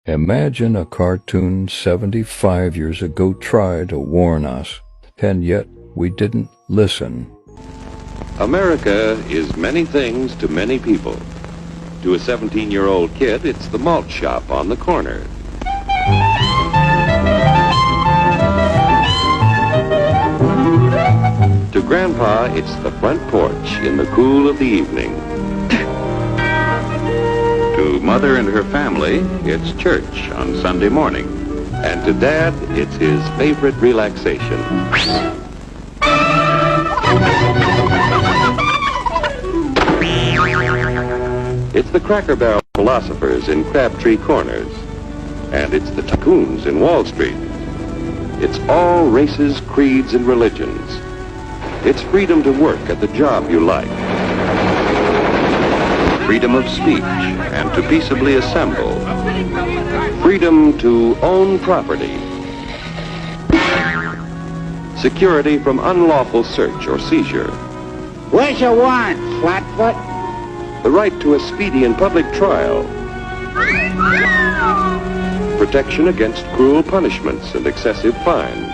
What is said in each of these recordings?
Imagine a cartoon 75 years ago tried to warn us, and yet we didn't listen. America is many things to many people. To a 17-year-old kid, it's the malt shop on the corner. To Grandpa, it's the front porch in the cool of the evening. To Mother and her family, it's church on Sunday morning. And to Dad, it's his favorite relaxation. It's the Cracker Barrel philosophers in Crabtree Corners. And it's the tycoons in Wall Street. It's all races, creeds, and religions. It's freedom to work at the job you like. Freedom of speech and to peaceably assemble. Freedom to own property. Security from unlawful search or seizure. What you want, flatfoot? The right to a speedy and public trial. Protection against cruel punishments and excessive fines.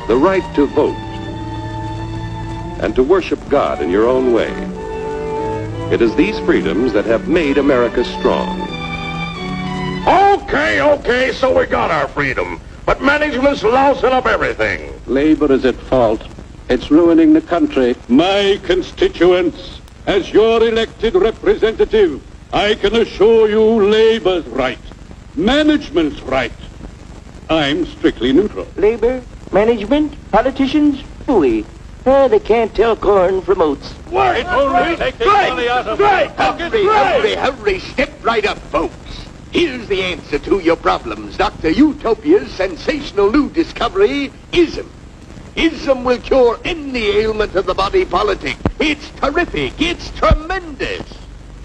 The right to vote. And to worship God in your own way. It is these freedoms that have made America strong. Okay, so we got our freedom. But management's lousing up everything. Labor is at fault. It's ruining the country. My constituents, as your elected representative, I can assure you Labor's right. Management's right. I'm strictly neutral. Labor, management, politicians, fooey. They can't tell corn from oats. Wait, only take the money out of it. Hurry, step right up, folks. Here's the answer to your problems. Dr. Utopia's sensational new discovery, ISM. ISM will cure any ailment of the body politic. It's terrific. It's tremendous.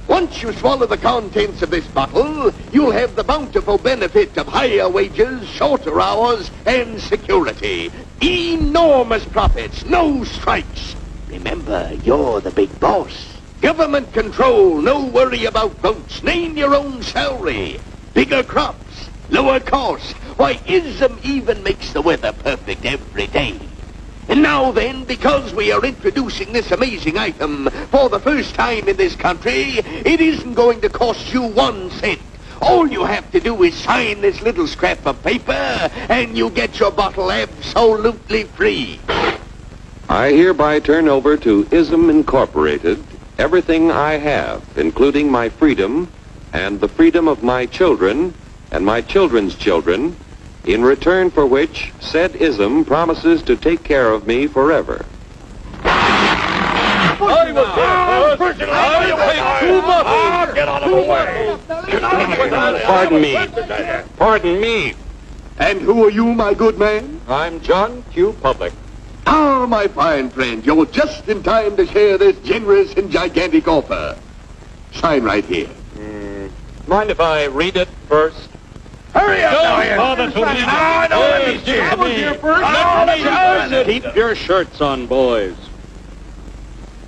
Once you swallow the contents of this bottle, you'll have the bountiful benefit of higher wages, shorter hours, and security. Enormous profits, no strikes. Remember, you're the big boss. Government control, no worry about votes. Name your own salary. Bigger crops, lower costs. Why, ISM even makes the weather perfect every day. And now then, because we are introducing this amazing item for the first time in this country, it isn't going to cost you 1 cent. All you have to do is sign this little scrap of paper, and you get your bottle absolutely free. I hereby turn over to ISM Incorporated everything I have, including my freedom and the freedom of my children and my children's children, in return for which said ISM promises to take care of me forever. I was here first. Get out of the way. Pardon me. And who are you, my good man? I'm John Q. Public. Ah, my fine friend, you're just in time to share this generous and gigantic offer. Sign right here. Mind if I read it first? Hurry up, Keep your shirts on, boys.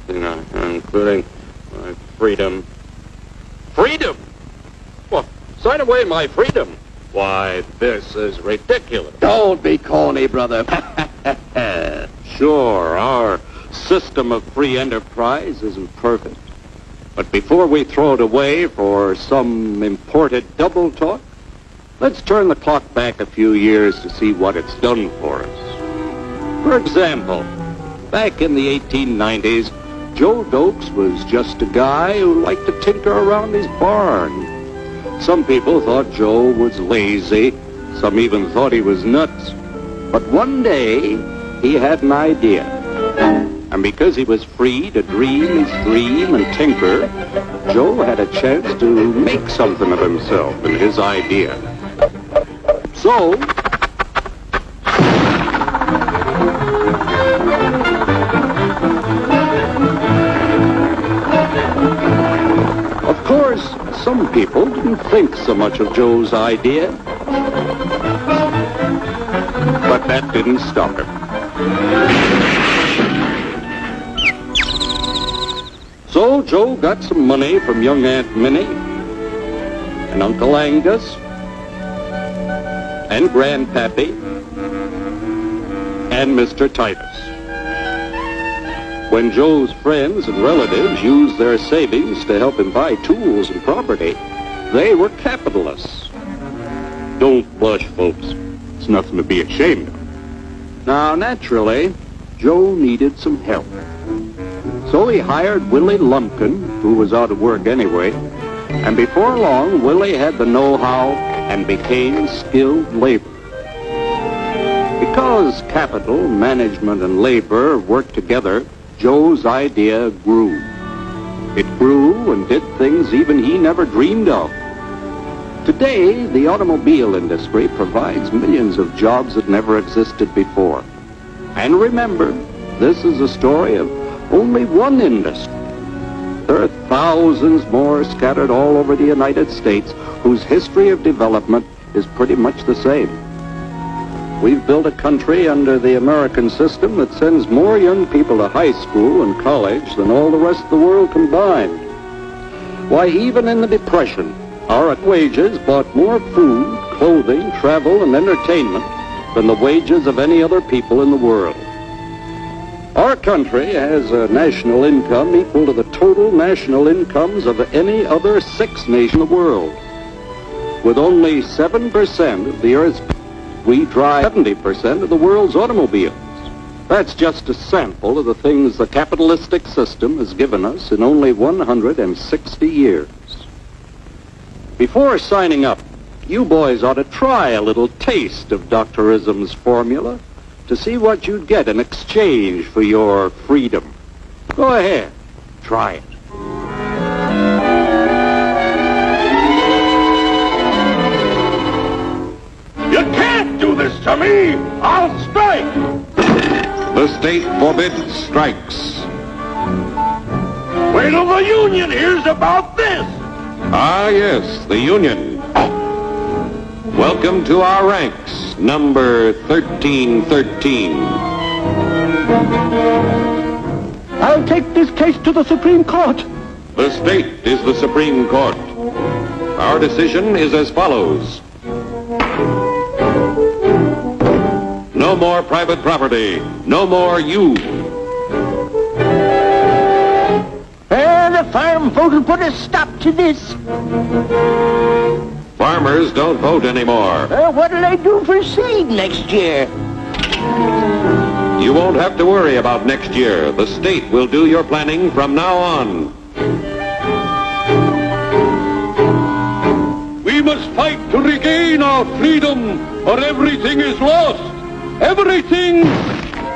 Including my freedom. Freedom? Well, sign away my freedom. Why, this is ridiculous. Don't be corny, brother. Sure, our system of free enterprise isn't perfect. But before we throw it away for some imported double talk, let's turn the clock back a few years to see what it's done for us. For example, back in the 1890s, Joe Dokes was just a guy who liked to tinker around his barn. Some people thought Joe was lazy. Some even thought he was nuts. But one day, he had an idea. And because he was free to dream his dream and tinker, Joe had a chance to make something of himself and his idea. So, of course, some people didn't think so much of Joe's idea. But that didn't stop him. So Joe got some money from young Aunt Minnie and Uncle Angus, and Grandpappy, and Mr. Titus. When Joe's friends and relatives used their savings to help him buy tools and property, they were capitalists. Don't blush, folks. It's nothing to be ashamed of. Now, naturally, Joe needed some help. So he hired Willie Lumpkin, who was out of work anyway, and before long, Willie had the know-how and became skilled labor. Because capital, management, and labor worked together, Joe's idea grew. It grew and did things even he never dreamed of. Today, the automobile industry provides millions of jobs that never existed before. And remember, this is a story of only one industry. There are thousands more scattered all over the United States whose history of development is pretty much the same. We've built a country under the American system that sends more young people to high school and college than all the rest of the world combined. Why, even in the Depression, our wages bought more food, clothing, travel, and entertainment than the wages of any other people in the world. Our country has a national income equal to the total national incomes of any other 6 nations in the world. With only 7% of the Earth's people, we drive 70% of the world's automobiles. That's just a sample of the things the capitalistic system has given us in only 160 years. Before signing up, you boys ought to try a little taste of Dr. Ism's formula to see what you'd get in exchange for your freedom. Go ahead, try it. You can't do this to me! I'll strike! The state forbids strikes. Wait till the union hears about this! Ah, yes, the Union. Welcome to our ranks, number 1313. I'll take this case to the Supreme Court. The state is the Supreme Court. Our decision is as follows. No more private property. No more you. The farm folk will put a stop to this. Farmers don't vote anymore. What'll they do for seed next year? You won't have to worry about next year. The state will do your planning from now on. We must fight to regain our freedom, or everything is lost. Everything!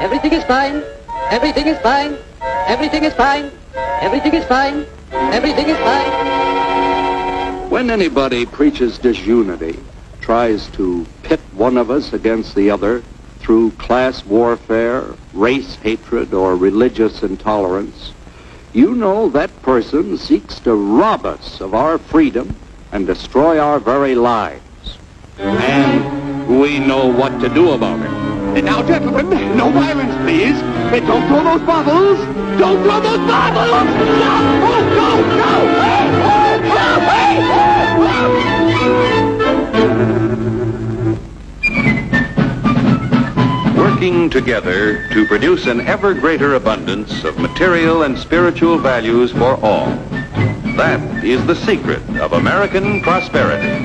Everything is fine. Everything is fine. Everything is fine. Everything is fine. Everything is fine. When anybody preaches disunity, tries to pit one of us against the other through class warfare, race hatred, or religious intolerance, you know that person seeks to rob us of our freedom and destroy our very lives. And we know what to do about it. Now, gentlemen, no violence, please. Don't throw those bottles. Don't throw those bottles. No! Oh, go! Working together to produce an ever greater abundance of material and spiritual values for all. That is the secret of American prosperity.